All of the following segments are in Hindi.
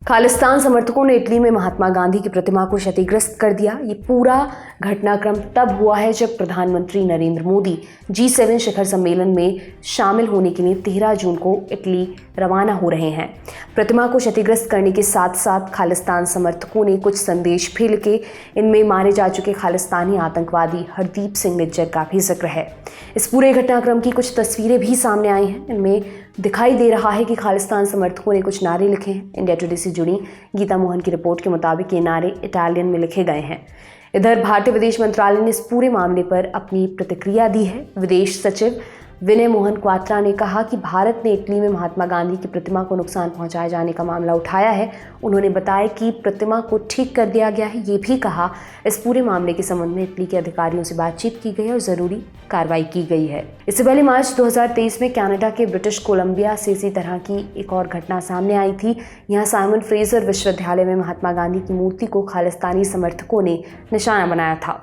खालिस्तान समर्थकों ने इटली में महात्मा गांधी की प्रतिमा को क्षतिग्रस्त कर दिया। ये पूरा घटनाक्रम तब हुआ है जब प्रधानमंत्री नरेंद्र मोदी G7 शिखर सम्मेलन में शामिल होने के लिए 13 जून को इटली रवाना हो रहे हैं। प्रतिमा को क्षतिग्रस्त करने के साथ साथ खालिस्तान समर्थकों ने कुछ संदेश भी लिखे। इनमें मारे जा चुके खालिस्तानी आतंकवादी हरदीप सिंह निज्जर का भी जिक्र है। इस पूरे घटनाक्रम की कुछ तस्वीरें भी सामने आई हैं। इनमें दिखाई दे रहा है कि खालिस्तान समर्थकों ने कुछ नारे लिखे हैं। इंडिया टुडे से जुड़ी गीता मोहन की रिपोर्ट के मुताबिक ये नारे इटालियन में लिखे गए हैं। इधर भारतीय विदेश मंत्रालय ने इस पूरे मामले पर अपनी प्रतिक्रिया दी है। विदेश सचिव विनय मोहन क्वात्रा ने कहा कि भारत ने इटली में महात्मा गांधी की प्रतिमा को नुकसान पहुंचाए जाने का मामला उठाया है। उन्होंने बताया कि प्रतिमा को ठीक कर दिया गया है। ये भी कहा इस पूरे मामले के संबंध में इटली के अधिकारियों से बातचीत की गई और जरूरी कार्रवाई की गई है। इससे पहले मार्च 2023 में कनाडा के ब्रिटिश कोलंबिया से इसी तरह की एक और घटना सामने आई थी। यहाँ साइमन फ्रेजर विश्वविद्यालय में महात्मा गांधी की मूर्ति को खालिस्तानी समर्थकों ने निशाना बनाया था।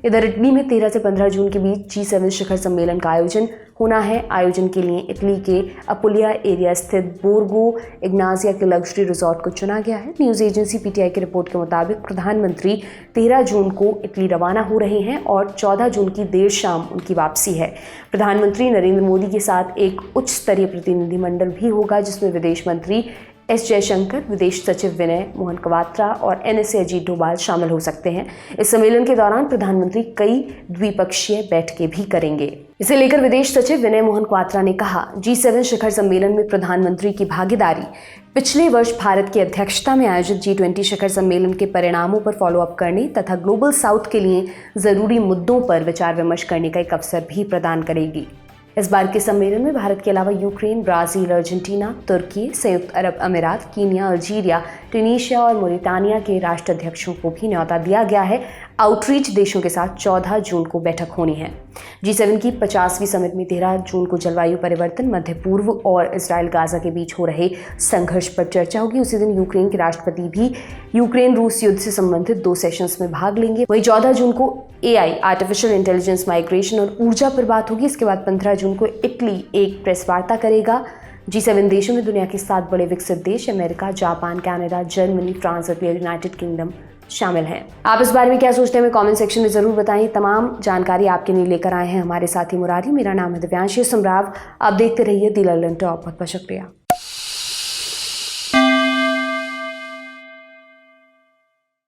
इधर इटली में 13 से 15 जून के बीच G7 शिखर सम्मेलन का आयोजन होना है। आयोजन के लिए इटली के अपुलिया एरिया स्थित बोर्गो इग्नाजिया के लग्जरी रिजॉर्ट को चुना गया है। न्यूज़ एजेंसी PTI की रिपोर्ट के मुताबिक प्रधानमंत्री 13 जून को इटली रवाना हो रहे हैं और 14 जून की देर शाम उनकी वापसी है। प्रधानमंत्री नरेंद्र मोदी के साथ एक उच्च स्तरीय प्रतिनिधिमंडल भी होगा, जिसमें विदेश मंत्री S जयशंकर, विदेश सचिव विनय मोहन क्वात्रा और NSA अजीत डोभाल शामिल हो सकते हैं। इस सम्मेलन के दौरान प्रधानमंत्री कई द्विपक्षीय बैठकें भी करेंगे। इसे लेकर विदेश सचिव विनय मोहन क्वात्रा ने कहा, G7 शिखर सम्मेलन में प्रधानमंत्री की भागीदारी पिछले वर्ष भारत की अध्यक्षता में आयोजित G20 शिखर सम्मेलन के परिणामों पर फॉलोअप करने तथा ग्लोबल साउथ के लिए जरूरी मुद्दों पर विचार विमर्श करने का एक अवसर भी प्रदान करेगी। इस बार के सम्मेलन में भारत के अलावा यूक्रेन, ब्राजील, अर्जेंटीना, तुर्की, संयुक्त अरब अमीरात, कीनिया, अल्जीरिया, ट्यूनीशिया और मोरिटानिया के राष्ट्राध्यक्षों को भी न्योता दिया गया है। आउटरीच देशों के साथ 14 जून को बैठक होनी है। G7 की 50वीं समिट में 13 जून को जलवायु परिवर्तन, मध्य पूर्व और इजराइल गाजा के बीच हो रहे संघर्ष पर चर्चा होगी। उसी दिन यूक्रेन के राष्ट्रपति भी यूक्रेन रूस युद्ध से संबंधित 2 सेशंस में भाग लेंगे। वहीं 14 जून को AI, आर्टिफिशियल इंटेलिजेंस, माइग्रेशन और ऊर्जा पर बात होगी। इसके बाद 15 जून को इटली एक प्रेस वार्ता करेगा। G7 देशों में दुनिया के 7 बड़े विकसित देश America, Japan, Canada, Germany, France और यूनाइटेड किंगडम शामिल हैं। आप इस बारे में क्या सोचते हैं, हमें कमेंट सेक्शन में जरूर बताएं। तमाम जानकारी आपके लिए लेकर आए हैं हमारे साथी मुरारी। मेरा नाम है दिव्यांशी समराव। आप देखते रहिए दी लंदन टॉप। बहुत बहुत शुक्रिया।